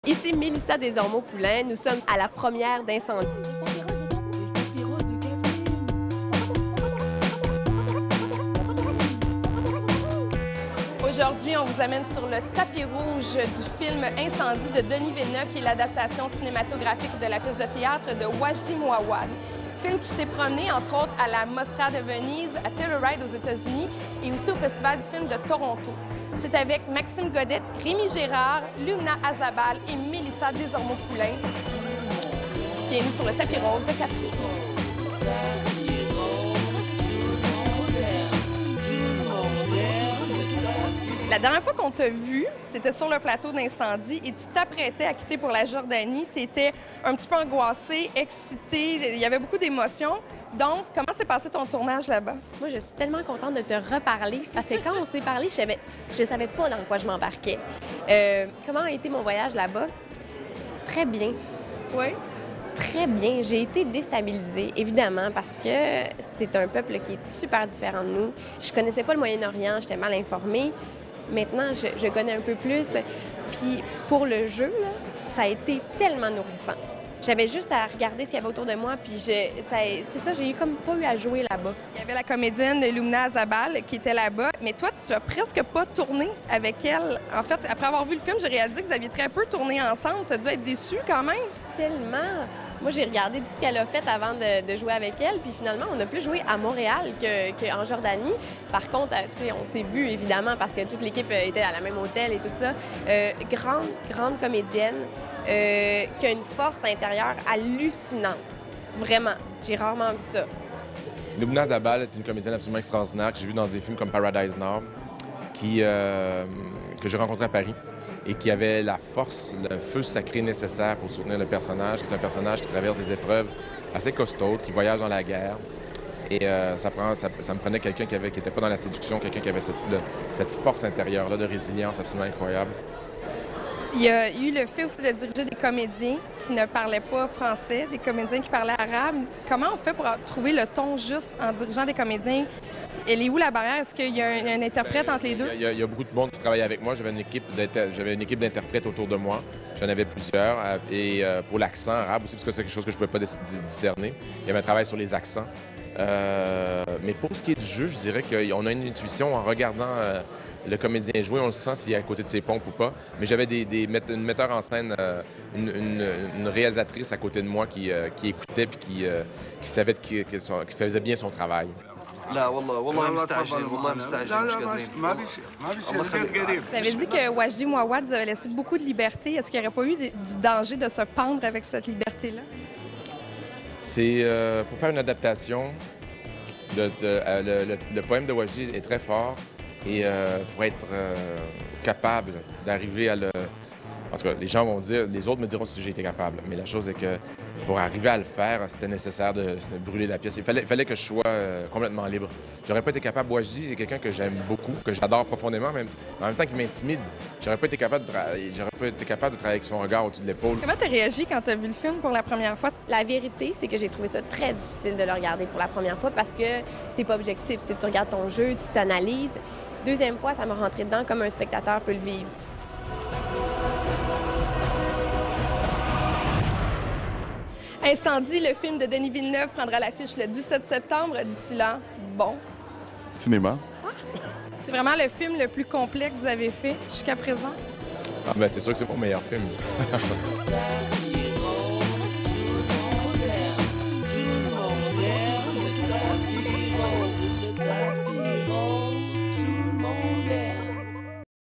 Ici Mélissa Desormeaux-Poulain, nous sommes à la première d'Incendie. Aujourd'hui, on vous amène sur le tapis rouge du film Incendie de Denis Villeneuve, qui est l'adaptation cinématographique de la pièce de théâtre de Wajdi Mouawad. Film qui s'est promené, entre autres, à la Mostra de Venise, à Telluride aux États-Unis et aussi au Festival du film de Toronto. C'est avec Maxime Godette, Rémi Gérard, Lumna Azabal et Mélissa Desormeaux-Poulain. Bienvenue sur le tapis rose de Capri. La dernière fois qu'on t'a vu, c'était sur le plateau d'Incendie et tu t'apprêtais à quitter pour la Jordanie. Tu étais un petit peu angoissée, excitée, il y avait beaucoup d'émotions. Donc, comment s'est passé ton tournage là-bas? Moi, je suis tellement contente de te reparler parce que quand on s'est parlé, je savais pas dans quoi je m'embarquais. Comment a été mon voyage là-bas? Très bien. Oui? Très bien. J'ai été déstabilisée, évidemment, parce que c'est un peuple qui est super différent de nous. Je connaissais pas le Moyen-Orient, j'étais mal informée. Maintenant, je connais un peu plus. Puis pour le jeu, là, ça a été tellement nourrissant. J'avais juste à regarder ce qu'il y avait autour de moi, puis c'est ça, j'ai comme pas eu à jouer là-bas. Il y avait la comédienne Lumna Azabal qui était là-bas, mais toi, tu as presque pas tourné avec elle. En fait, après avoir vu le film, j'ai réalisé que vous aviez très peu tourné ensemble. Tu as dû être déçue quand même? Tellement! Moi, j'ai regardé tout ce qu'elle a fait avant de jouer avec elle, puis finalement, on a plus joué à Montréal qu'en Jordanie. Par contre, on s'est vu, évidemment, parce que toute l'équipe était à la même hôtel et tout ça. Grande comédienne qui a une force intérieure hallucinante. Vraiment, j'ai rarement vu ça. Lumna Azabal est une comédienne absolument extraordinaire que j'ai vue dans des films comme Paradise Now, que j'ai rencontrée à Paris, et qui avait la force, le feu sacré nécessaire pour soutenir le personnage, qui est un personnage qui traverse des épreuves assez costaudes, qui voyage dans la guerre. Et ça me prenait quelqu'un qui n'était pas dans la séduction, quelqu'un qui avait cette force intérieure-là de résilience absolument incroyable. Il y a eu le fait aussi de diriger des comédiens qui ne parlaient pas français, des comédiens qui parlaient arabe. Comment on fait pour trouver le ton juste en dirigeant des comédiens? Elle est où la barrière? Est-ce qu'il y a un interprète entre les deux? Il y a beaucoup de monde qui travaillait avec moi. J'avais une équipe d'interprètes autour de moi. J'en avais plusieurs. Et pour l'accent arabe aussi, parce que c'est quelque chose que je ne pouvais pas discerner. Il y avait un travail sur les accents. Mais pour ce qui est du jeu, je dirais qu'on a une intuition en regardant le comédien jouer. On le sent s'il est à côté de ses pompes ou pas. Mais j'avais une metteur en scène, une réalisatrice à côté de moi qui écoutait et qui savait qui faisait bien son travail. لا والله مستعجل والله مستعجل مش قادرين ما فيش البيت قريب. Vous avez dit que Wajdi Mouawad vous avait laissé beaucoup de liberté. Est-ce qu'il n'y aurait pas eu du danger de se pendre avec cette liberté-là? C'est pour faire une adaptation, le poème de Wajdi est très fort et pour être capable d'arriver à le... En tout cas, les gens vont dire, les autres me diront si j'ai été capable, mais la chose est que pour arriver à le faire, c'était nécessaire de brûler la pièce. Il fallait que je sois complètement libre. J'aurais pas été capable. Wajdi, c'est quelqu'un que j'aime beaucoup, que j'adore profondément, mais en même temps qui m'intimide. J'aurais pas été capable de travailler avec son regard au-dessus de l'épaule. Comment tu as réagi quand tu as vu le film pour la première fois? La vérité, c'est que j'ai trouvé ça très difficile de le regarder pour la première fois parce que t'es pas objectif. Tu regardes ton jeu, tu t'analyses. Deuxième fois, ça m'a rentré dedans comme un spectateur peut le vivre. Incendie, le film de Denis Villeneuve prendra l'affiche le 17 septembre. D'ici là, bon. Cinéma. C'est vraiment le film le plus complet que vous avez fait jusqu'à présent? Ah, ben, c'est sûr que c'est mon meilleur film.